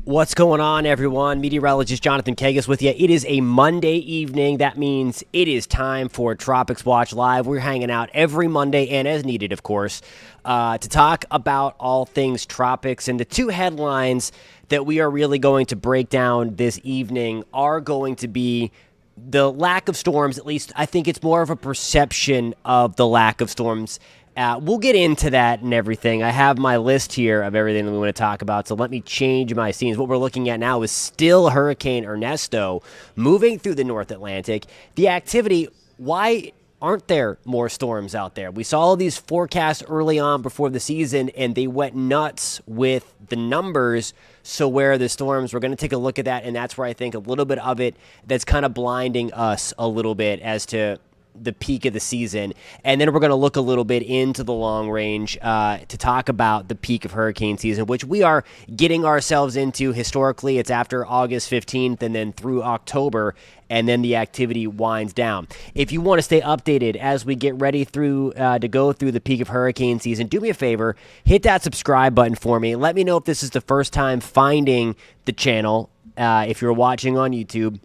What's going on, everyone? Meteorologist Jonathan Kagas with you. It is a Monday evening. That means it is time for Tropics Watch Live. We're hanging out every Monday and as needed, of course, to talk about all things tropics. And the two headlines that we are really going to break down this evening are going to be the lack of storms. At least I think it's more of a perception of the lack of storms. We'll get into that and everything. I have my list here of everything that we want to talk about, so let me change my scenes. What we're looking at now is still Hurricane Ernesto moving through the North Atlantic. The activity, why aren't there more storms out there? We saw all these forecasts early on before the season, and they went nuts with the numbers. So where are the storms? We're going to take a look at that, and that's where I think a little bit of it that's kind of blinding us a little bit as to the peak of the season. And then we're going to look a little bit into the long range to talk about the peak of hurricane season, which we are getting ourselves into. Historically, it's after August 15th and then through October, and then the activity winds down. If you want to stay updated as we get ready through to go through the peak of hurricane season, do me a favor, hit that subscribe button for me. Let me know if this is the first time finding the channel. If you're watching on YouTube,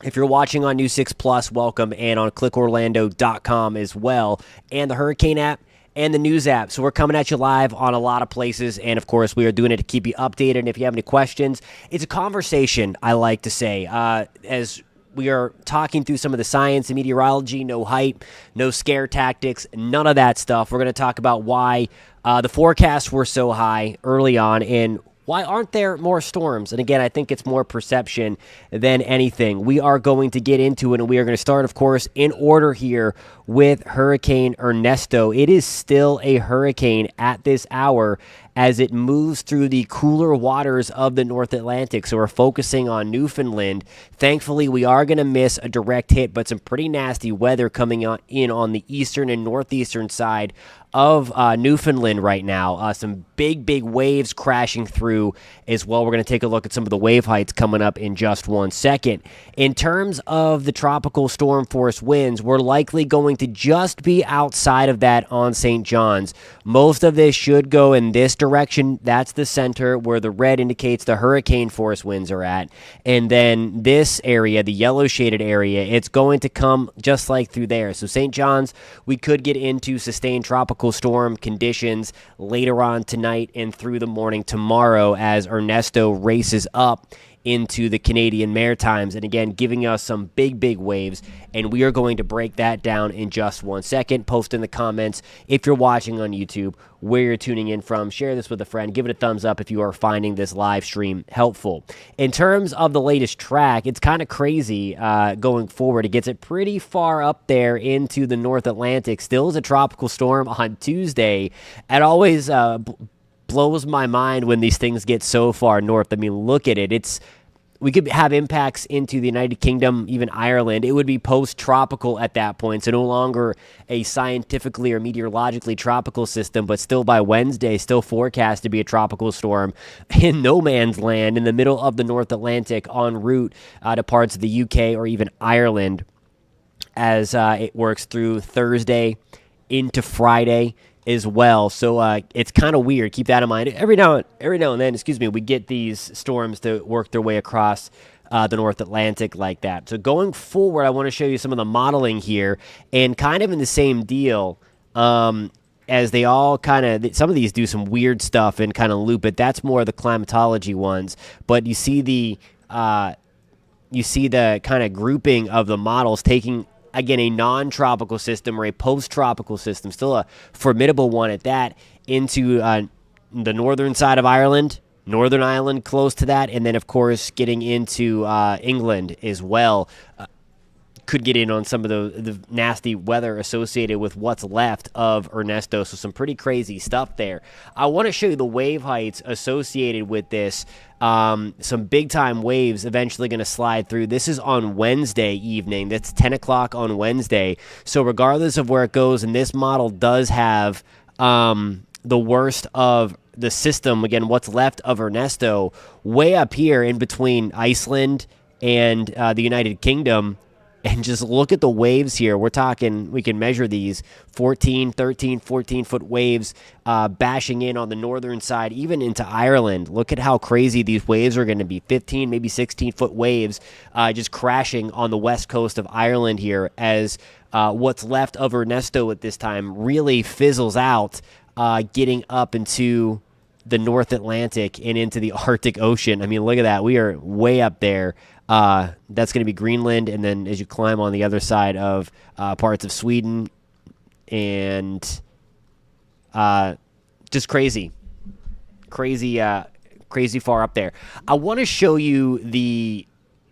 if you're watching on New 6 Plus, welcome, and on clickorlando.com as well, and the Hurricane app and the News app. So we're coming at you live on a lot of places, and of course, we are doing it to keep you updated. And if you have any questions, it's a conversation, I like to say, as we are talking through some of the science and meteorology. No hype, no scare tactics, none of that stuff. We're going to talk about why the forecasts were so high early on and why aren't there more storms? And again, I think it's more perception than anything. We are going to get into it, and we are going to start, of course, in order here with Hurricane Ernesto. It is still a hurricane at this hour as it moves through the cooler waters of the North Atlantic. So we're focusing on Newfoundland. Thankfully, we are going to miss a direct hit, but some pretty nasty weather coming in on the eastern and northeastern side of Newfoundland right now. Some big waves crashing through as well. We're going to take a look at some of the wave heights coming up in just 1 second. In terms of the tropical storm force winds, we're likely going to just be outside of that on St. John's. Most of this should go in this direction. That's the center where the red indicates the hurricane force winds are at. And then this area, the yellow shaded area, it's going to come just like through there. So St. John's, we could get into sustained tropical storm conditions later on tonight and through the morning tomorrow as Ernesto races up into the Canadian Maritimes, and again, giving us some big waves, and we are going to break that down in just 1 second. Post in the comments if you're watching on YouTube where you're tuning in from. Share this with a friend. Give it a thumbs up if you are finding this live stream helpful. In terms of the latest track, it's kind of crazy going forward. It gets it pretty far up there into the North Atlantic. Still is a tropical storm on Tuesday. It always blows my mind when these things get so far north. I mean, look at it. We could have impacts into the United Kingdom, even Ireland. It would be post-tropical at that point, so no longer a scientifically or meteorologically tropical system, but still by Wednesday, still forecast to be a tropical storm in no man's land in the middle of the North Atlantic en route to parts of the UK or even Ireland as it works through Thursday into Friday as well. So it's kind of weird. Keep that in mind. Every now and then, we get these storms to work their way across the North Atlantic like that. So going forward, I want to show you some of the modeling here, and kind of in the same deal as they all some of these do some weird stuff and kind of loop it. That's more the climatology ones, but you see the kind of grouping of the models taking, again, a non-tropical system or a post-tropical system, still a formidable one at that, into the northern side of Ireland, Northern Ireland close to that, and then, of course, getting into England as well. Could get in on some of the nasty weather associated with what's left of Ernesto. So some pretty crazy stuff there. I want to show you the wave heights associated with this. Some big-time waves eventually going to slide through. This is on Wednesday evening. That's 10 o'clock on Wednesday. So regardless of where it goes, and this model does have the worst of the system, again, what's left of Ernesto, way up here in between Iceland and the United Kingdom, and just look at the waves here. We're talking, we can measure these 14, 13, 14-foot waves bashing in on the northern side, even into Ireland. Look at how crazy these waves are going to be. 15, maybe 16-foot waves just crashing on the west coast of Ireland here as what's left of Ernesto at this time really fizzles out, getting up into the North Atlantic and into the Arctic Ocean. I mean, look at that. We are way up there. That's going to be Greenland, and then as you climb on the other side of parts of Sweden, and just crazy far up there. I want to show you the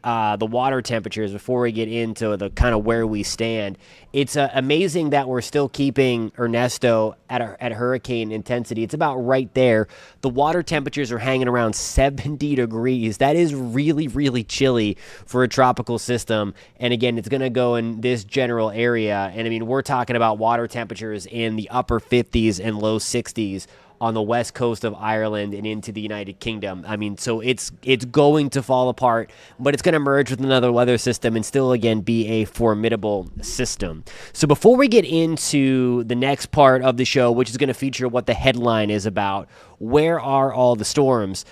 water temperatures before we get into the kind of where we stand. It's amazing that we're still keeping Ernesto at hurricane intensity. It's about right there. The water temperatures are hanging around 70 degrees. That is really, really chilly for a tropical system. And again, it's going to go in this general area. And I mean, we're talking about water temperatures in the upper 50s and low 60s on the west coast of Ireland and into the United Kingdom. I mean, so it's going to fall apart, but it's going to merge with another weather system and still, again, be a formidable system. So before we get into the next part of the show, which is going to feature what the headline is about, where are all the storms?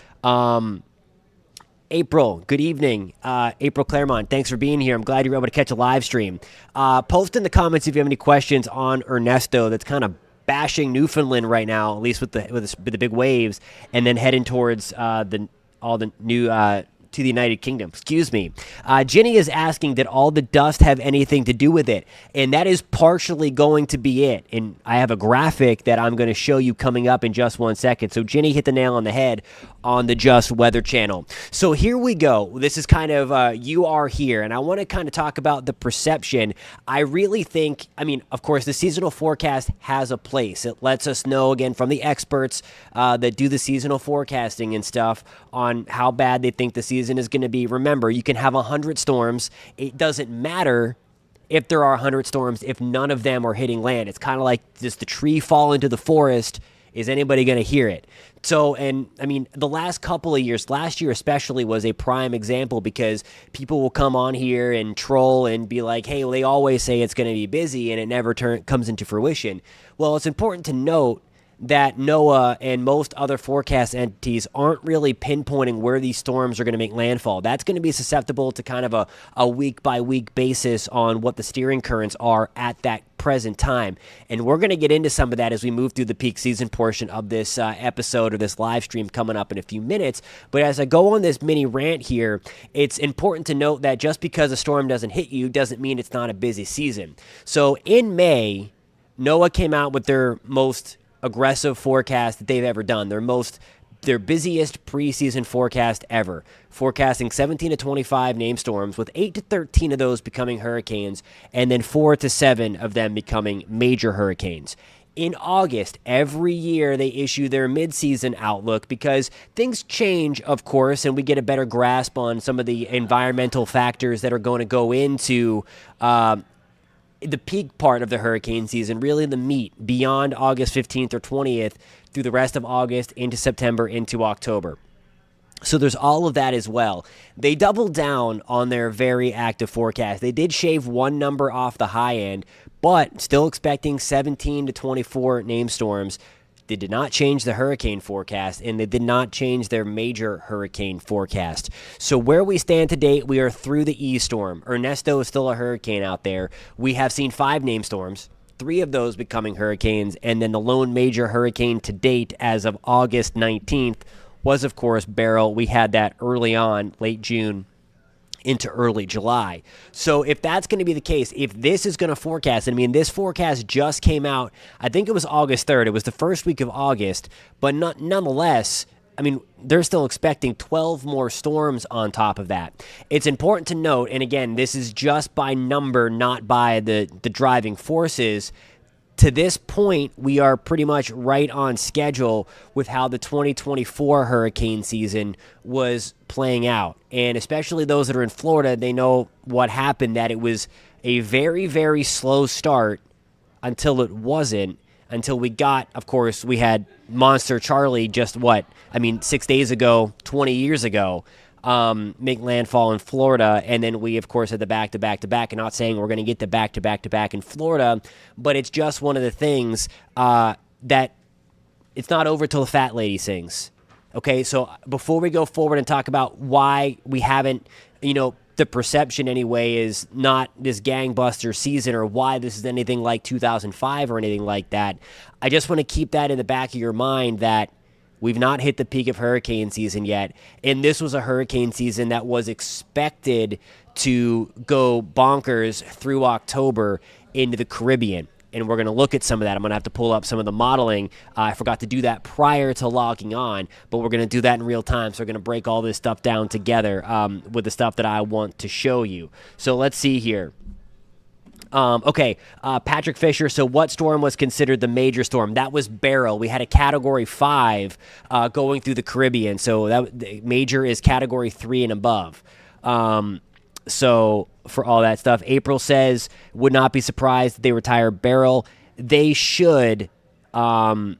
April, good evening. April Claremont, thanks for being here. I'm glad you were able to catch a live stream. Post in the comments if you have any questions on Ernesto. That's kind of bashing Newfoundland right now, at least with the big waves, and then heading towards all the new to the United Kingdom. Excuse me. Jenny is asking, did all the dust have anything to do with it? And that is partially going to be it. And I have a graphic that I'm going to show you coming up in just 1 second. So Jenny hit the nail on the head on the Just Weather channel. So here we go. This is kind of you are here. And I want to kind of talk about the perception. I really think, I mean, of course, the seasonal forecast has a place. It lets us know, again, from the experts that do the seasonal forecasting and stuff on how bad they think the season is going to be. Remember, you can have 100 storms. It doesn't matter if there are 100 storms if none of them are hitting land. It's kind of like, does the tree fall into the forest? Is anybody going to hear it? So, and I mean, the last couple of years, last year especially, was a prime example because people will come on here and troll and be like, hey, well, they always say it's going to be busy and it never comes into fruition. Well, it's important to note that NOAA and most other forecast entities aren't really pinpointing where these storms are going to make landfall. That's going to be susceptible to kind of a week-by-week basis on what the steering currents are at that present time. And we're going to get into some of that as we move through the peak season portion of this episode or this live stream coming up in a few minutes. But as I go on this mini rant here, it's important to note that just because a storm doesn't hit you doesn't mean it's not a busy season. So in May, NOAA came out with their most aggressive forecast that they've ever done. Their busiest preseason forecast ever, forecasting 17 to 25 named storms, with 8 to 13 of those becoming hurricanes, and then 4 to 7 of them becoming major hurricanes. In August, every year they issue their midseason outlook because things change, of course, and we get a better grasp on some of the environmental factors that are going to go into the peak part of the hurricane season, really the meat, beyond August 15th or 20th through the rest of August into September into October. So there's all of that as well. They doubled down on their very active forecast. They did shave one number off the high end, but still expecting 17 to 24 named storms. They did not change the hurricane forecast, and they did not change their major hurricane forecast. So where we stand today, we are through the E storm. Ernesto is still a hurricane out there. We have seen 5 named storms, 3 of those becoming hurricanes, and then the lone major hurricane to date as of August 19th was, of course, Beryl. We had that early on, late June into early July. So if that's going to be the case, if this is going to forecast, I mean, this forecast just came out, I think it was August 3rd. It was the first week of August, but nonetheless, I mean, they're still expecting 12 more storms on top of that. It's important to note, and again, this is just by number, not by the driving forces. To this point, we are pretty much right on schedule with how the 2024 hurricane season was playing out. And especially those that are in Florida, they know what happened, that it was a very, very slow start until it wasn't, until we got, of course, we had Monster Charlie just 6 days ago, 20 years ago. make landfall in Florida, and then we, of course, had the back-to-back-to-back. And not saying we're going to get the back-to-back-to-back in Florida, but it's just one of the things that it's not over till the fat lady sings. Okay, so before we go forward and talk about why we haven't, the perception anyway is not this gangbuster season or why this is anything like 2005 or anything like that, I just want to keep that in the back of your mind that we've not hit the peak of hurricane season yet, and this was a hurricane season that was expected to go bonkers through October into the Caribbean. And we're going to look at some of that. I'm going to have to pull up some of the modeling. I forgot to do that prior to logging on, but we're going to do that in real time. So we're going to break all this stuff down together with the stuff that I want to show you. So let's see here. Patrick Fisher. So what storm was considered the major storm? That was Beryl. We had a Category 5 going through the Caribbean. So that major is Category 3 and above. So for all that stuff, April says, would not be surprised if they retire Beryl. They should retire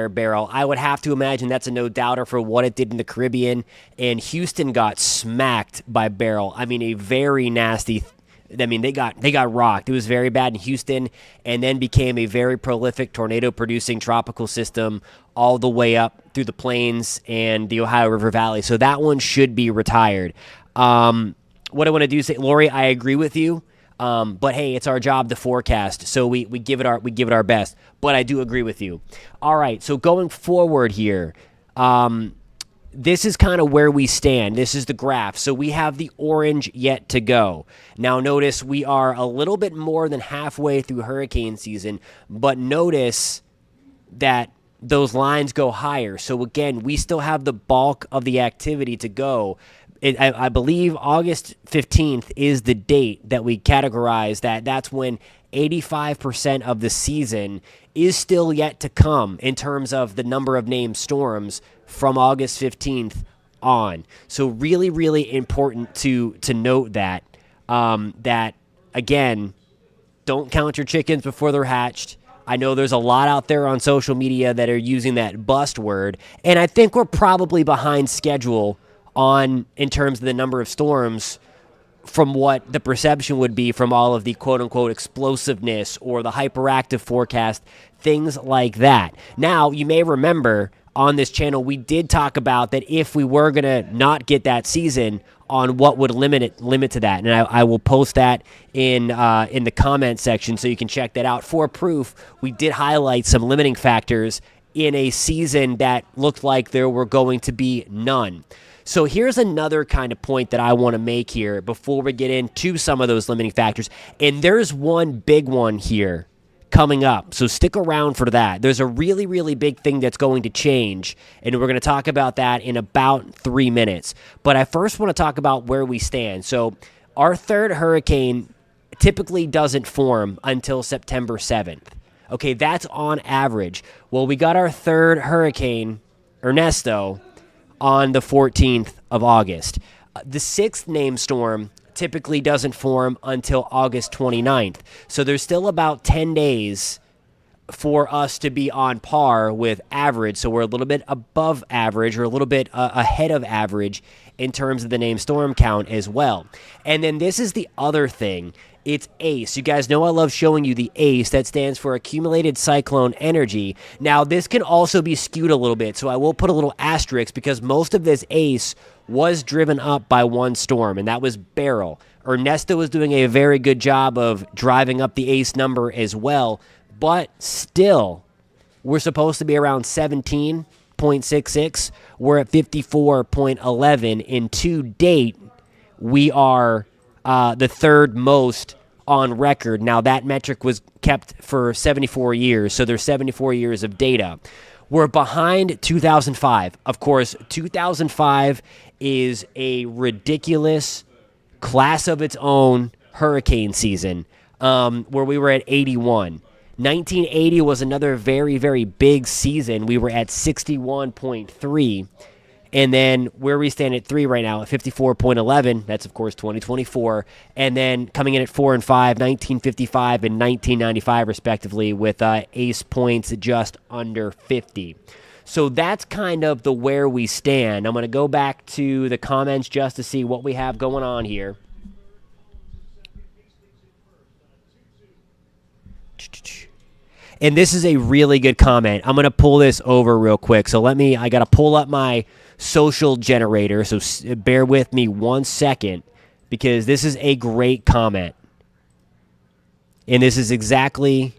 Beryl. I would have to imagine that's a no-doubter for what it did in the Caribbean. And Houston got smacked by Beryl. I mean, a very nasty. They got rocked. It was very bad in Houston, and then became a very prolific tornado-producing tropical system all the way up through the plains and the Ohio River Valley. So that one should be retired. What I want to do is say, Lori, I agree with you. But hey, it's our job to forecast, so we give it our best. But I do agree with you. All right, so going forward here, this is kind of where we stand. This is the graph. So we have the orange yet to go. Now notice we are a little bit more than halfway through hurricane season, but notice that those lines go higher. So again, we still have the bulk of the activity to go. I believe August 15th is the date that we categorize that. That's when 85% of the season is still yet to come in terms of the number of named storms from August 15th on. So really, really important to note that, that again, don't count your chickens before they're hatched. I know there's a lot out there on social media that are using that bust word, and I think we're probably behind schedule in terms of the number of storms from what the perception would be from all of the quote-unquote explosiveness or the hyperactive forecast, things like that. Now, you may remember on this channel, we did talk about that if we were going to not get that season, on what would limit to that. And I will post that in the comment section so you can check that out. For proof, we did highlight some limiting factors in a season that looked like there were going to be none. So here's another kind of point that I want to make here before we get into some of those limiting factors. And there's one big one here coming up. So stick around for that. There's a really, really big thing that's going to change, and we're going to talk about that in about 3 minutes. But I first want to talk about where we stand. So our third hurricane typically doesn't form until September 7th. Okay, that's on average. Well, we got our third hurricane, Ernesto, on the 14th of August. The sixth named storm typically doesn't form until August 29th. So there's still about 10 days for us to be on par with average. So we're a little bit above average or a little bit ahead of average in terms of the named storm count as well. And then this is the other thing. It's ACE. You guys know I love showing you the ACE. That stands for Accumulated Cyclone Energy. Now, this can also be skewed a little bit, so I will put a little asterisk because most of this ACE was driven up by one storm, and that was Beryl. Ernesto was doing a very good job of driving up the ACE number as well, but still, we're supposed to be around 17.66. We're at 54.11, and to date, we are the third most on record. Now, that metric was kept for 74 years, so there's 74 years of data. We're behind 2005. Of course, 2005 is a ridiculous class of its own hurricane season, where we were at 81. 1980 was another very, very big season. We were at 61.3. And then where we stand at 3 right now at 54.11, that's, of course, 2024. And then coming in at 4 and 5, 1955 and 1995, respectively, with ACE points just under 50. So that's kind of the where we stand. I'm going to go back to the comments just to see what we have going on here. And this is a really good comment. I'm going to pull this over real quick. So I got to pull up my social generator. So bear with me 1 second because this is a great comment. And this is exactly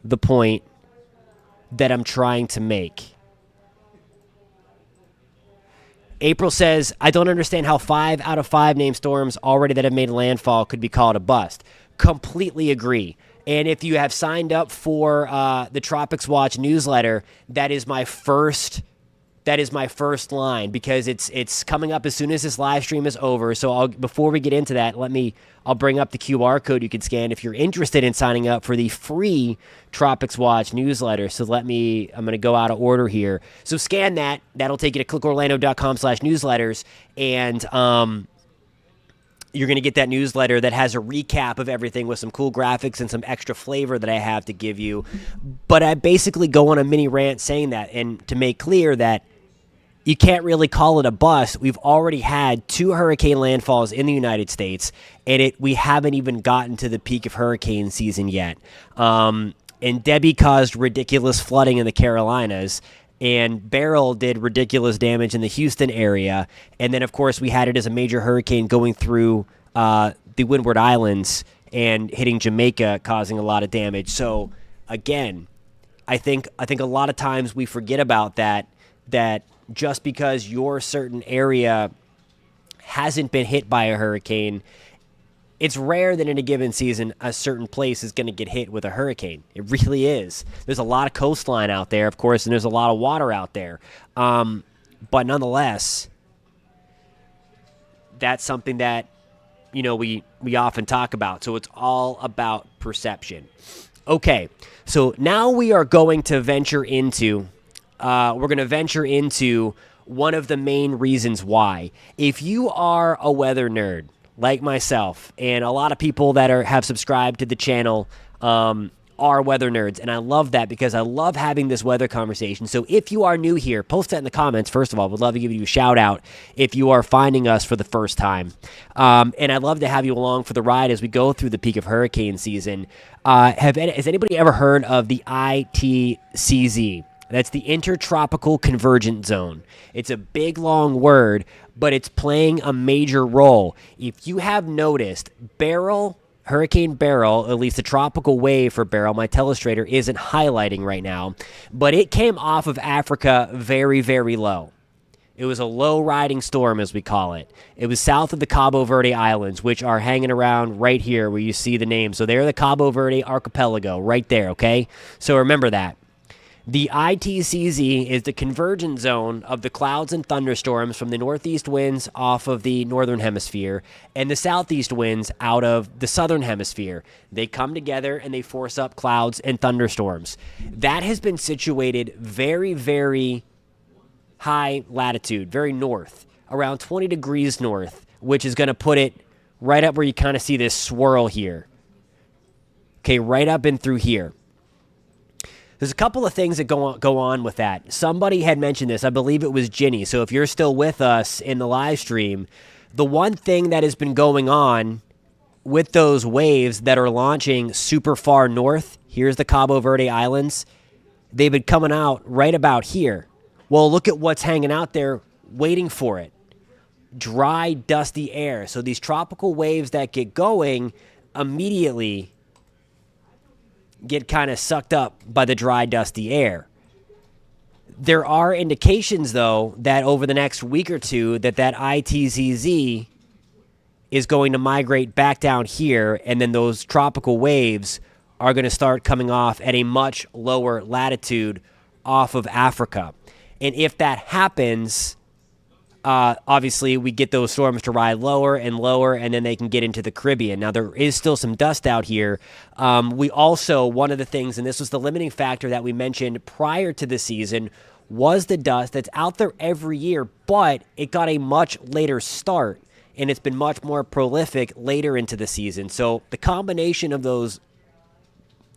the point that I'm trying to make. April says, I don't understand how 5 out of 5 named storms already that have made landfall could be called a bust. Completely agree. And if you have signed up for the Tropics Watch newsletter, that is my first line because it's coming up as soon as this live stream is over. So before we get into that, I'll bring up the QR code you can scan if you're interested in signing up for the free Tropics Watch newsletter. So I'm going to go out of order here. So scan that. That'll take you to clickorlando.com/newsletters. And you're going to get that newsletter that has a recap of everything with some cool graphics and some extra flavor that I have to give you. But I basically go on a mini rant saying that, and to make clear that you can't really call it a bust. We've already had 2 hurricane landfalls in the United States, and we haven't even gotten to the peak of hurricane season yet. And Debbie caused ridiculous flooding in the Carolinas, and Beryl did ridiculous damage in the Houston area. And then, of course, we had it as a major hurricane going through the Windward Islands and hitting Jamaica, causing a lot of damage. So, again, I think a lot of times we forget about that just because your certain area hasn't been hit by a hurricane, it's rare that in a given season a certain place is going to get hit with a hurricane. It really is. There's a lot of coastline out there, of course, and there's a lot of water out there. But nonetheless, that's something that, we often talk about. So it's all about perception. Okay, so now we are going to venture into one of the main reasons why. If you are a weather nerd, like myself, and a lot of people that have subscribed to the channel are weather nerds, and I love that because I love having this weather conversation. So if you are new here, post that in the comments. First of all, would love to give you a shout out if you are finding us for the first time. And I'd love to have you along for the ride as we go through the peak of hurricane season. Has anybody ever heard of the ITCZ? That's the Inter-tropical Convergence Zone. It's a big, long word, but it's playing a major role. If you have noticed, Hurricane Beryl, at least the tropical wave for Beryl, my telestrator isn't highlighting right now, but it came off of Africa very, very low. It was a low-riding storm, as we call it. It was south of the Cabo Verde Islands, which are hanging around right here where you see the name. So they're the Cabo Verde Archipelago right there, okay? So remember that. The ITCZ is the convergence zone of the clouds and thunderstorms from the northeast winds off of the northern hemisphere and the southeast winds out of the southern hemisphere. They come together and they force up clouds and thunderstorms. That has been situated very, very high latitude, very north, around 20 degrees north, which is going to put it right up where you kind of see this swirl here. Okay, right up and through here. There's a couple of things that go on with that. Somebody had mentioned this. I believe it was Ginny. So if you're still with us in the live stream, the one thing that has been going on with those waves that are launching super far north, here's the Cabo Verde Islands, they've been coming out right about here. Well, look at what's hanging out there waiting for it. Dry, dusty air. So these tropical waves that get going immediately get kind of sucked up by the dry, dusty air. There are indications, though, that over the next week or two that ITCZ is going to migrate back down here, and then those tropical waves are going to start coming off at a much lower latitude off of Africa. And if that happens, obviously we get those storms to ride lower and lower, and then they can get into the Caribbean. Now, there is still some dust out here. We also, one of the things, and this was the limiting factor that we mentioned prior to the season, was the dust that's out there every year, but it got a much later start, and it's been much more prolific later into the season. So the combination of those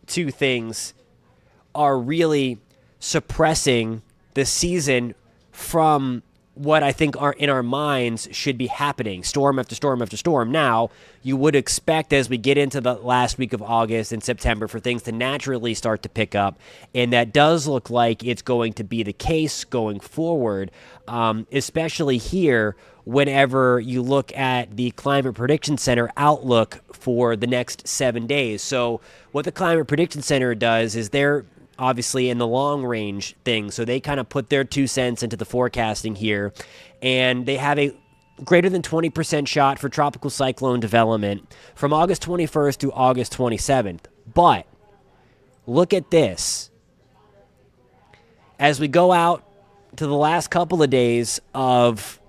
two things are really suppressing the season from what I think are in our minds should be happening, storm after storm after storm. Now, you would expect as we get into the last week of August and September for things to naturally start to pick up, and that does look like it's going to be the case going forward, especially here whenever you look at the Climate Prediction Center outlook for the next 7 days. So what the Climate Prediction Center does is they're obviously in the long range thing. So they kind of put their 2 cents into the forecasting here, and they have a greater than 20% shot for tropical cyclone development from August 21st to August 27th. But look at this. As we go out to the last couple of days of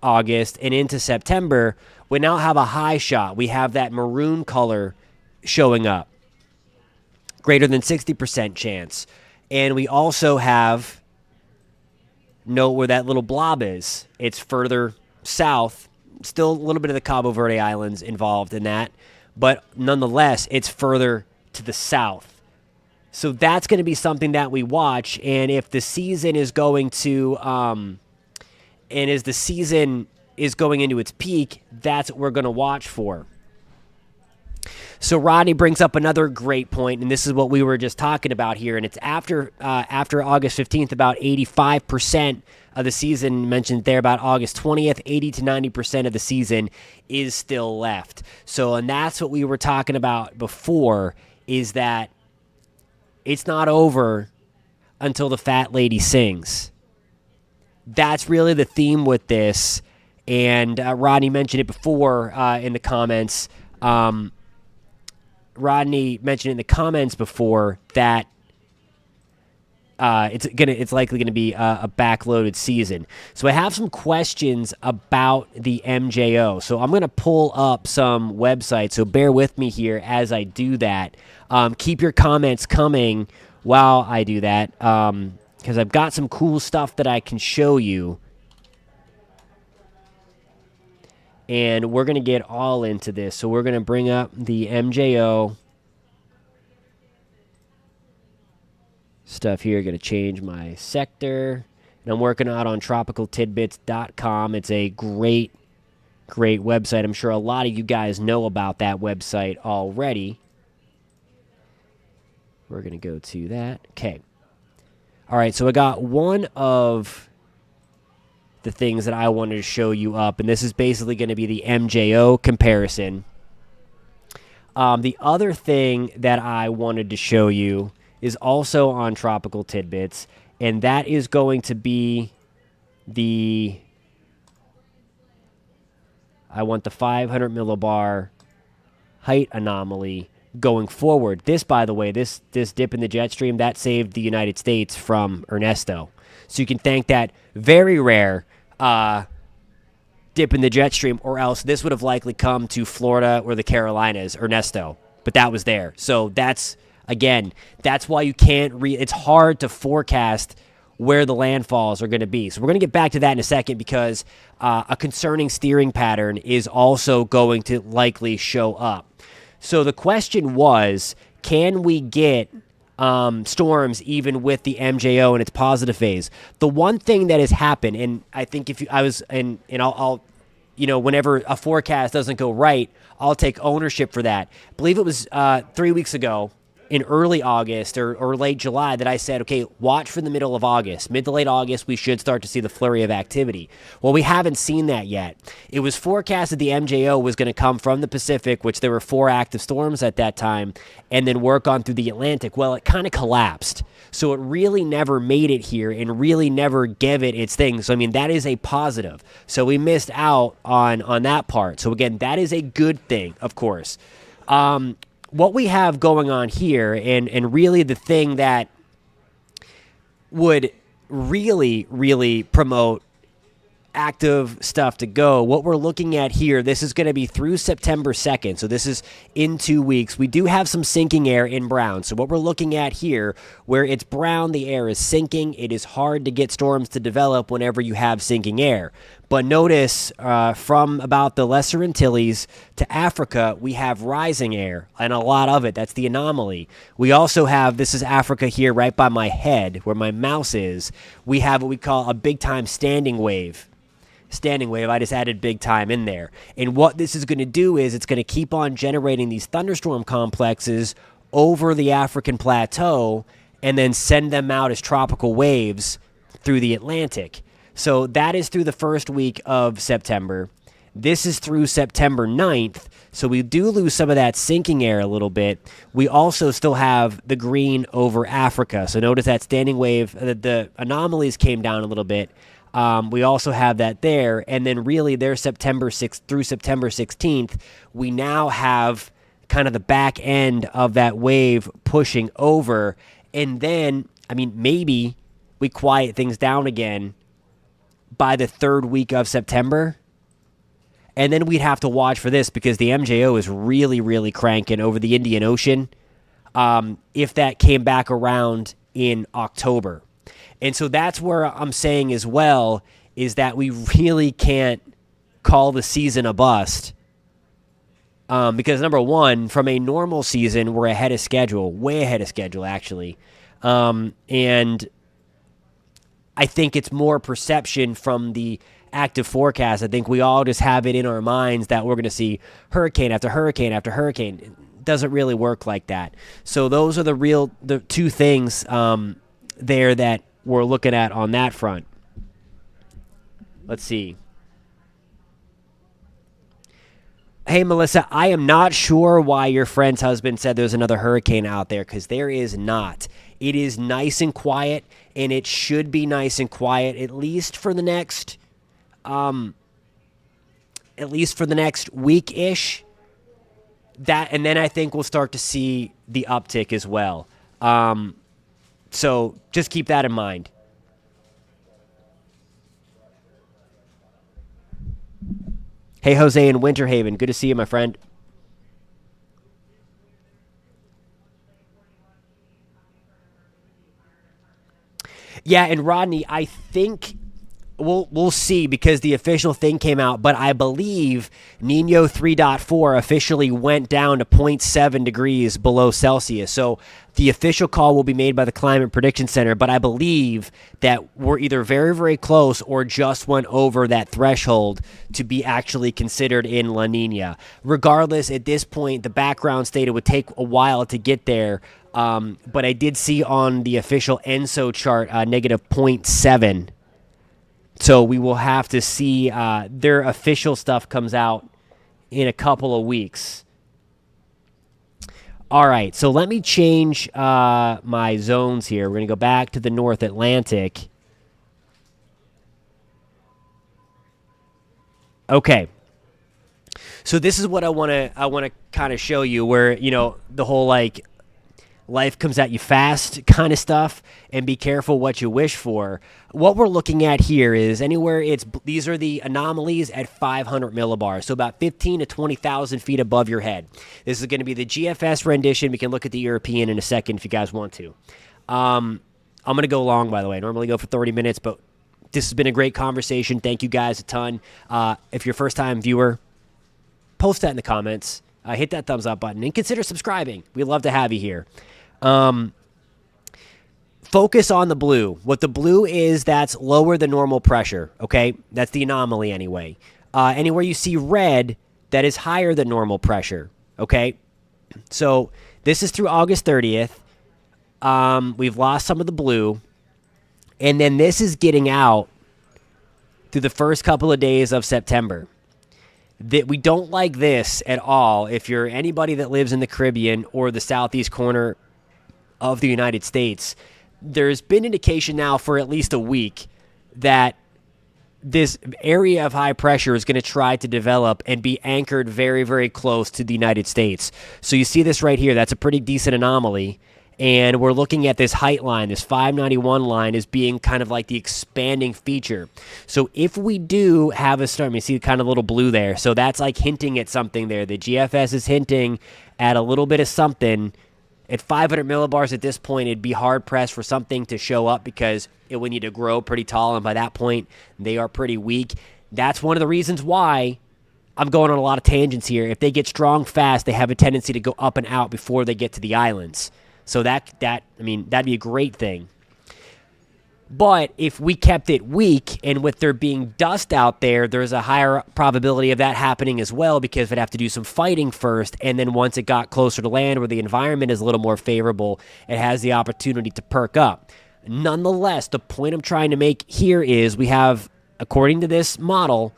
August and into September, we now have a high shot. We have that maroon color showing up. Greater than 60% chance. And we also have, note where that little blob is. It's further south. Still a little bit of the Cabo Verde Islands involved in that. But nonetheless, it's further to the south. So that's going to be something that we watch. And if the season is going to, and as the season is going into its peak, that's what we're going to watch for. So Rodney brings up another great point, and this is what we were just talking about here, and it's after August 15th, about 85% of the season, mentioned there about August 20th, 80 to 90% of the season is still left. So, and that's what we were talking about before, is that it's not over until the fat lady sings. That's really the theme with this, and Rodney mentioned it before in the comments. Rodney mentioned in the comments before that it's likely gonna be a backloaded season. So I have some questions about the MJO. So I'm gonna pull up some websites. So bear with me here as I do that. Keep your comments coming while I do that, because I've got some cool stuff that I can show you. And we're going to get all into this. So we're going to bring up the MJO stuff here. Going to change my sector. And I'm working out on tropicaltidbits.com. It's a great, great website. I'm sure a lot of you guys know about that website already. We're going to go to that. Okay. All right, so I got one of the things that I wanted to show you up, and this is basically going to be the MJO comparison. The other thing that I wanted to show you is also on Tropical Tidbits, and that is going to be I want the 500 millibar height anomaly going forward. This, by the way, this dip in the jet stream, that saved the United States from Ernesto. So you can thank that very rare dip in the jet stream, or else this would have likely come to Florida or the Carolinas, Ernesto. But that was there. So that's, again, that's why you can't it's hard to forecast where the landfalls are going to be. So we're going to get back to that in a second, because a concerning steering pattern is also going to likely show up. So the question was, can we get storms even with the MJO in its positive phase? The one thing that has happened, and I think I'll whenever a forecast doesn't go right, I'll take ownership for that. I believe it was 3 weeks ago in early August or late July that I said, okay, watch for the middle of August. Mid to late August, we should start to see the flurry of activity. Well, we haven't seen that yet. It was forecasted the MJO was going to come from the Pacific, which there were 4 active storms at that time, and then work on through the Atlantic. Well, it kind of collapsed. So it really never made it here and really never gave it its thing. So, I mean, that is a positive. So we missed out on that part. So, again, that is a good thing, of course. What we have going on here, and really the thing that would really, really promote active stuff to go. What we're looking at here, this is going to be through September 2nd. So this is in 2 weeks. We do have some sinking air in brown. So what we're looking at here, where it's brown, the air is sinking. It is hard to get storms to develop whenever you have sinking air. But notice from about the Lesser Antilles to Africa, we have rising air, and a lot of it. That's the anomaly. We also have, this is Africa here right by my head where my mouse is. We have what we call a big time standing wave. I just added big time in there. And what this is going to do is it's going to keep on generating these thunderstorm complexes over the African plateau and then send them out as tropical waves through the Atlantic. So that is through the first week of September. This is through September 9th. So we do lose some of that sinking air a little bit. We also still have the green over Africa. So notice that standing wave, the anomalies came down a little bit. We also have that there. And then really there September 6th through September 16th, we now have kind of the back end of that wave pushing over. And then, I mean, maybe we quiet things down again by the third week of September. And then we'd have to watch for this because the MJO is really, really cranking over the Indian Ocean if that came back around in October. And so that's where I'm saying as well is that we really can't call the season a bust because, number one, from a normal season, we're ahead of schedule, way ahead of schedule, actually. And I think it's more perception from the active forecast. I think we all just have it in our minds that we're going to see hurricane after hurricane after hurricane. It doesn't really work like that. So those are the two things there that we're looking at on that front. Let's see. Hey, Melissa, I am not sure why your friend's husband said there's another hurricane out there, because there is not. It is nice and quiet, and it should be nice and quiet at least for the next week-ish. And then I think we'll start to see the uptick as well. So just keep that in mind. Hey, Jose in Winter Haven. Good to see you, my friend. Yeah, and Rodney, I think we'll see because the official thing came out, but I believe Nino 3.4 officially went down to 0.7 degrees below Celsius. So the official call will be made by the Climate Prediction Center, but I believe that we're either very, very close or just went over that threshold to be actually considered in La Nina. Regardless, at this point, the background state, it would take a while to get there, but I did see on the official ENSO chart negative 0.7. So we will have to see their official stuff comes out in a couple of weeks. All right, so let me change my zones here. We're going to go back to the North Atlantic. Okay. So this is what I want to kind of show you, where, you know, the whole like life comes at you fast kind of stuff, and be careful what you wish for. What we're looking at here is these are the anomalies at 500 millibars, so about 15 to 20,000 feet above your head. This is going to be the GFS rendition. We can look at the European in a second if you guys want to. I'm going to go long, by the way. I normally go for 30 minutes, but this has been a great conversation. Thank you guys a ton. If you're a first-time viewer, post that in the comments. Hit that thumbs up button, and consider subscribing. We'd love to have you here. Focus on the blue. What the blue is, that's lower than normal pressure, okay? That's the anomaly anyway. Anywhere you see red, that is higher than normal pressure, okay? So this is through August 30th. We've lost some of the blue. And then this is getting out through the first couple of days of September. We don't like this at all if you're anybody that lives in the Caribbean or the southeast corner of the United States. There's been indication now for at least a week that this area of high pressure is going to try to develop and be anchored very, very close to the United States. So you see this right here. That's a pretty decent anomaly. And we're looking at this height line, this 591 line, as being kind of like the expanding feature. So if we do have a storm, you see kind of little blue there. So that's like hinting at something there. The GFS is hinting at a little bit of something. At 500 millibars at this point, it'd be hard-pressed for something to show up because it would need to grow pretty tall, and by that point, they are pretty weak. That's one of the reasons why I'm going on a lot of tangents here. If they get strong fast, they have a tendency to go up and out before they get to the islands. So that'd be a great thing. But if we kept it weak, and with there being dust out there, there's a higher probability of that happening as well, because we'd have to do some fighting first, and then once it got closer to land where the environment is a little more favorable, it has the opportunity to perk up. Nonetheless, the point I'm trying to make here is we have, according to this model,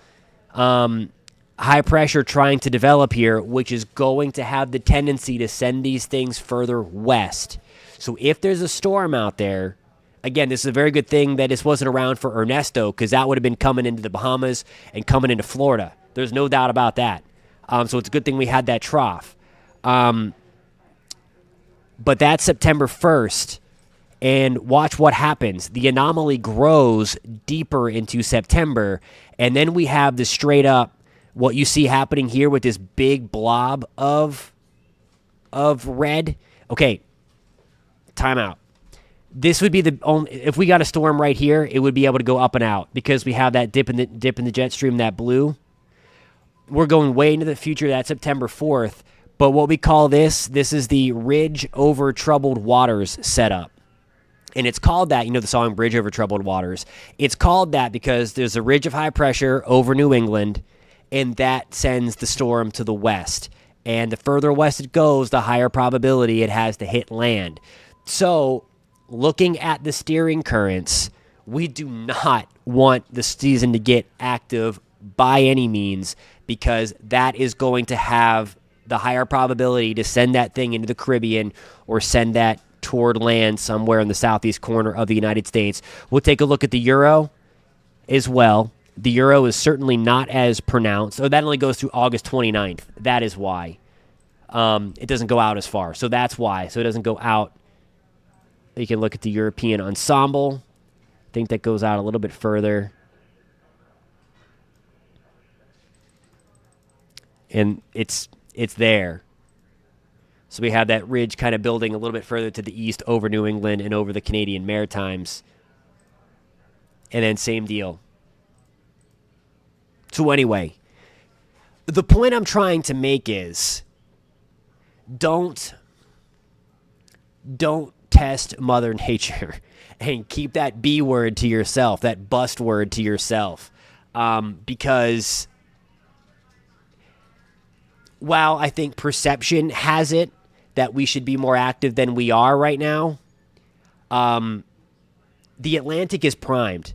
high pressure trying to develop here, which is going to have the tendency to send these things further west. So if there's a storm out there, again, this is a very good thing that this wasn't around for Ernesto, because that would have been coming into the Bahamas and coming into Florida. There's no doubt about that. So it's a good thing we had that trough. But that's September 1st. And watch what happens. The anomaly grows deeper into September. And then we have the straight up, what you see happening here with this big blob of red. Okay, time out. This would be the only, if we got a storm right here, it would be able to go up and out because we have that dip in the jet stream, that blue. We're going way into the future. That's September 4th. But what we call this is the ridge over troubled waters setup. And it's called that, the song Bridge Over Troubled Waters. It's called that because there's a ridge of high pressure over New England, and that sends the storm to the west. And the further west it goes, the higher probability it has to hit land. So, looking at the steering currents, we do not want the season to get active by any means, because that is going to have the higher probability to send that thing into the Caribbean or send that toward land somewhere in the southeast corner of the United States. We'll take a look at the Euro as well. The Euro is certainly not as pronounced. So that only goes through August 29th. That is why. It doesn't go out as far. So that's why. So it doesn't go out. You can look at the European ensemble. I think that goes out a little bit further. And it's there. So we have that ridge kind of building a little bit further to the east over New England and over the Canadian Maritimes. And then same deal. So anyway, the point I'm trying to make is don't test Mother Nature and keep that B word to yourself, that bust word to yourself. Because while I think perception has it that we should be more active than we are right now, the Atlantic is primed.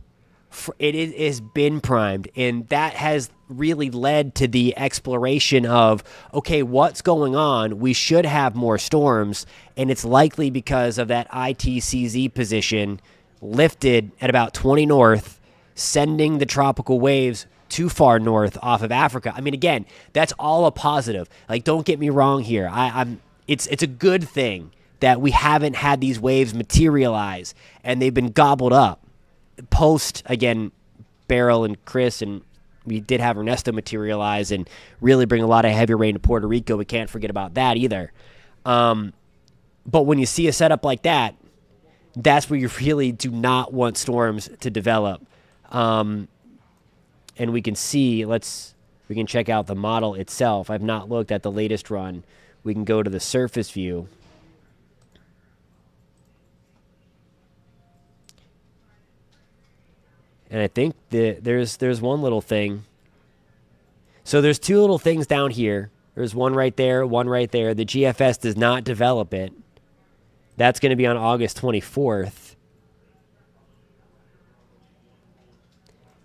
It has been primed, and that has really led to the exploration of, okay, what's going on? We should have more storms, and it's likely because of that ITCZ position lifted at about 20 north, sending the tropical waves too far north off of Africa. I mean, again, that's all a positive. Like, don't get me wrong here. It's a good thing that we haven't had these waves materialize, and they've been gobbled up. Post, again, Beryl and Chris, and we did have Ernesto materialize and really bring a lot of heavy rain to Puerto Rico. We can't forget about that either. But when you see a setup like that, that's where you really do not want storms to develop. And we can see, we can check out the model itself. I've not looked at the latest run. We can go to the surface view. And I think there's one little thing. So there's two little things down here. There's one right there, one right there. The GFS does not develop it. That's going to be on August 24th.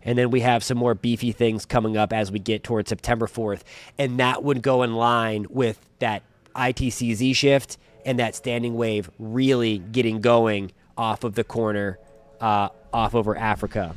And then we have some more beefy things coming up as we get towards September 4th. And that would go in line with that ITCZ shift and that standing wave really getting going off of the corner, off over Africa.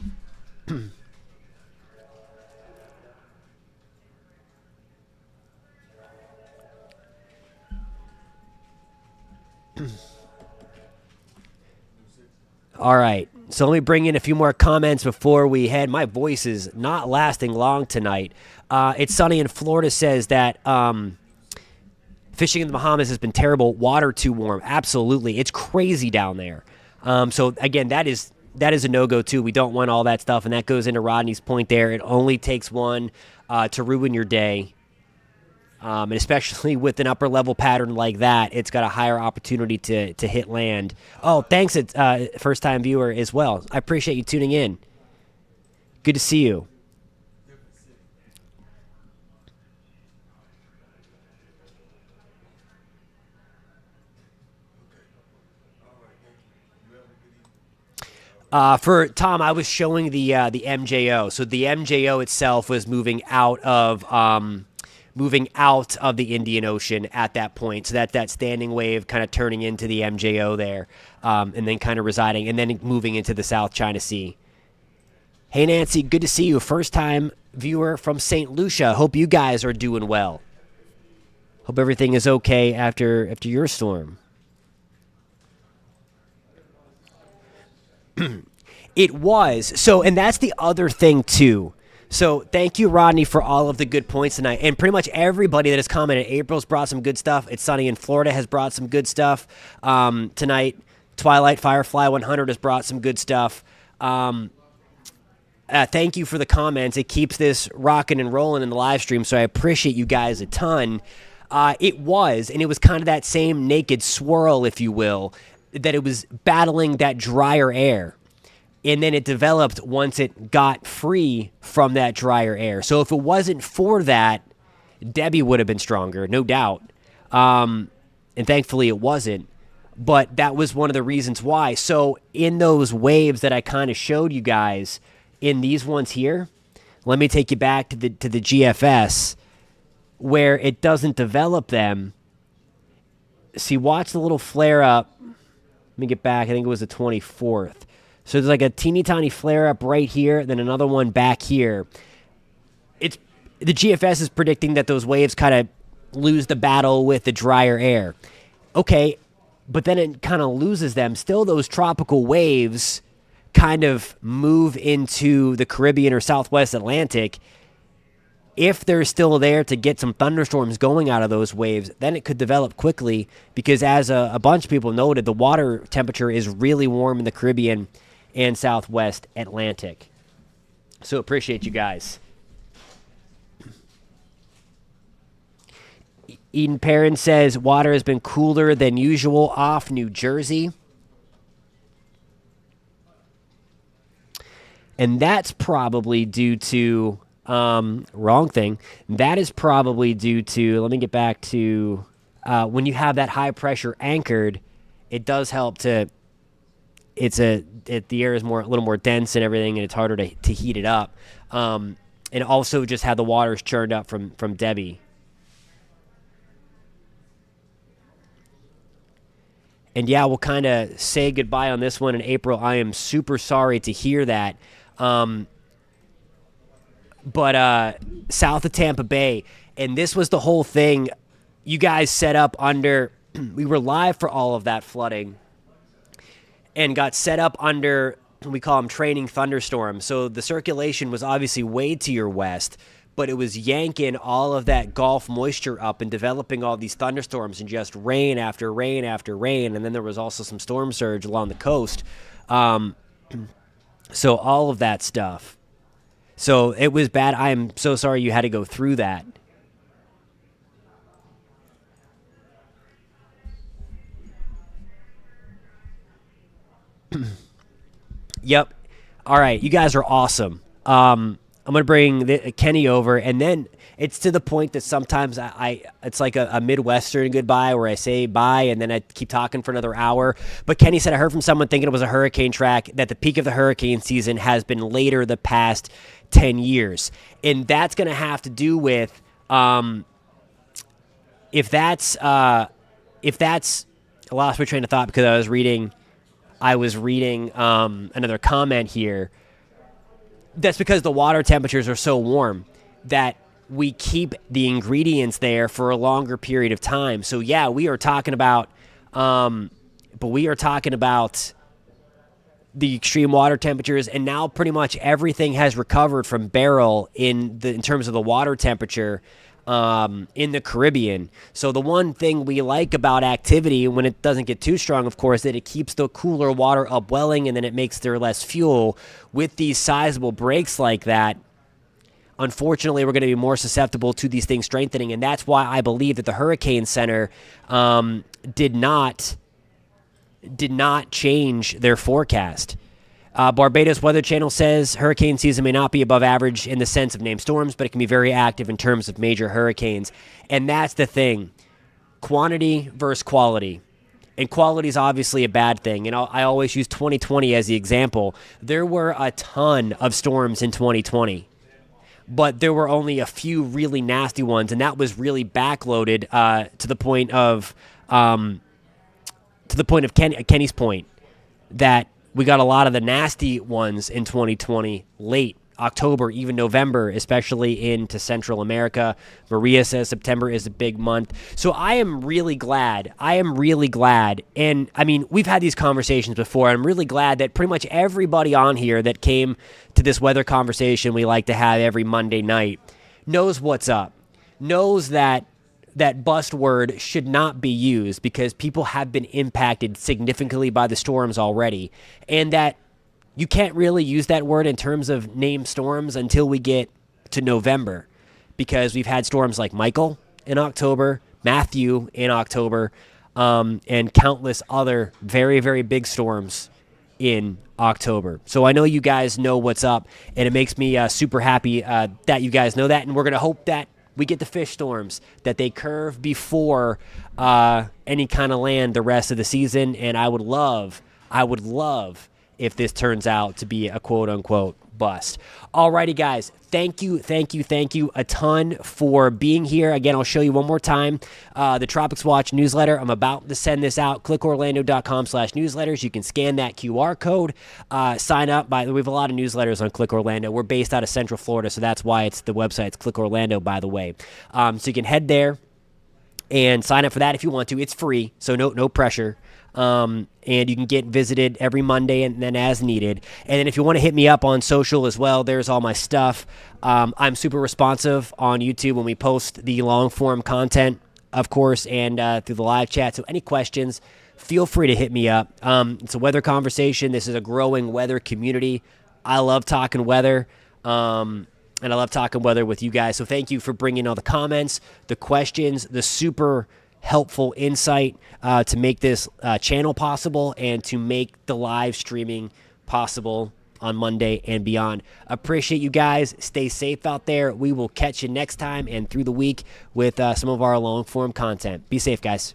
All right. So let me bring in a few more comments before we head. My voice is not lasting long tonight. It's Sunny in Florida says that fishing in the Bahamas has been terrible. Water too warm. Absolutely. It's crazy down there. So, again, that is a no-go, too. We don't want all that stuff, and that goes into Rodney's point there. It only takes one to ruin your day. And especially with an upper-level pattern like that, it's got a higher opportunity to hit land. Oh, thanks, first-time viewer as well. I appreciate you tuning in. Good to see you. For Tom, I was showing the MJO. So the MJO itself was moving out of the Indian Ocean at that point. So that standing wave kind of turning into the MJO there, and then kind of residing, and then moving into the South China Sea. Hey, Nancy, good to see you. First-time viewer from St. Lucia. Hope you guys are doing well. Hope everything is okay after your storm. It was. So, and that's the other thing, too. So, thank you, Rodney, for all of the good points tonight. And pretty much everybody that has commented. April's brought some good stuff. It's Sunny in Florida has brought some good stuff tonight. Twilight Firefly 100 has brought some good stuff. Thank you for the comments. It keeps this rocking and rolling in the live stream, so I appreciate you guys a ton. It was kind of that same naked swirl, if you will, that it was battling that drier air. And then it developed once it got free from that drier air. So if it wasn't for that, Debbie would have been stronger, no doubt. And thankfully it wasn't. But that was one of the reasons why. So in those waves that I kind of showed you guys, in these ones here, let me take you back to the GFS, where it doesn't develop them. See, watch the little flare up. Let me get back. I think it was the 24th. So there's like a teeny tiny flare up right here, then another one back here. The GFS is predicting that those waves kind of lose the battle with the drier air. Okay, but then it kind of loses them. Still, those tropical waves kind of move into the Caribbean or Southwest Atlantic. If they're still there to get some thunderstorms going out of those waves, then it could develop quickly because, as a bunch of people noted, the water temperature is really warm in the Caribbean and Southwest Atlantic. So appreciate you guys. Eden Perrin says water has been cooler than usual off New Jersey. And that's probably due to, wrong thing. That is probably due to, let me get back to, when you have that high pressure anchored, it does help to, the air is a little more dense and everything, and it's harder to heat it up. And also just how the water's churned up from Debbie. And yeah, we'll kind of say goodbye on this one in April. I am super sorry to hear that. But south of Tampa Bay, and this was the whole thing. You guys set up under, we were live for all of that flooding and got set up under, we call them training thunderstorms. So the circulation was obviously way to your west, but it was yanking all of that Gulf moisture up and developing all these thunderstorms and just rain after rain after rain. And then there was also some storm surge along the coast. So all of that stuff. So it was bad. I am so sorry you had to go through that. Yep. All right. You guys are awesome. I'm going to bring Kenny over, and then it's to the point that sometimes it's like a Midwestern goodbye where I say bye, and then I keep talking for another hour. But Kenny said, I heard from someone thinking it was a hurricane track, that the peak of the hurricane season has been later the past 10 years. And that's going to have to do with if that's I lost my train of thought because I was reading another comment here. That's because the water temperatures are so warm that we keep the ingredients there for a longer period of time. So yeah, we are talking about, but we are talking about the extreme water temperatures, and now pretty much everything has recovered from Beryl in terms of the water temperature in the Caribbean. So the one thing we like about activity when it doesn't get too strong, of course, that it keeps the cooler water upwelling, and then it makes there less fuel. With these sizable breaks like that, unfortunately, we're going to be more susceptible to these things strengthening, and that's why I believe that the Hurricane Center did not change their forecast. Barbados Weather Channel says hurricane season may not be above average in the sense of named storms, but it can be very active in terms of major hurricanes. And that's the thing. Quantity versus quality. And quality is obviously a bad thing. And I always use 2020 as the example. There were a ton of storms in 2020. But there were only a few really nasty ones, and that was really backloaded to the point of Kenny's point, that we got a lot of the nasty ones in 2020 late October, even November, especially into Central America. Maria says September is a big month. So I am really glad. And I mean, we've had these conversations before. I'm really glad that pretty much everybody on here that came to this weather conversation we like to have every Monday night knows what's up, knows that bust word should not be used because people have been impacted significantly by the storms already, and that you can't really use that word in terms of named storms until we get to November, because we've had storms like Michael in October, Matthew in October, and countless other very, very big storms in October. So I know you guys know what's up, and it makes me super happy that you guys know that, and we're going to hope that we get the fish storms, that they curve before any kind of land the rest of the season. And I would love if this turns out to be a quote-unquote bust. Alrighty, guys. Thank you a ton for being here. Again, I'll show you one more time the Tropics Watch newsletter. I'm about to send this out. ClickOrlando.com/newsletters. You can scan that QR code. Sign up. We have a lot of newsletters on Click Orlando. We're based out of Central Florida, so that's why the website's Click Orlando, by the way. So you can head there and sign up for that if you want to. It's free, so no pressure. And you can get visited every Monday and then as needed. And then if you want to hit me up on social as well, there's all my stuff. I'm super responsive on YouTube when we post the long-form content, of course, and through the live chat. So any questions, feel free to hit me up. It's a weather conversation. This is a growing weather community. I love talking weather, and I love talking weather with you guys. So thank you for bringing all the comments, the questions, the super helpful insight to make this channel possible and to make the live streaming possible on Monday and beyond. Appreciate you guys. Stay safe out there. We will catch you next time and through the week with some of our long form content. Be safe, guys.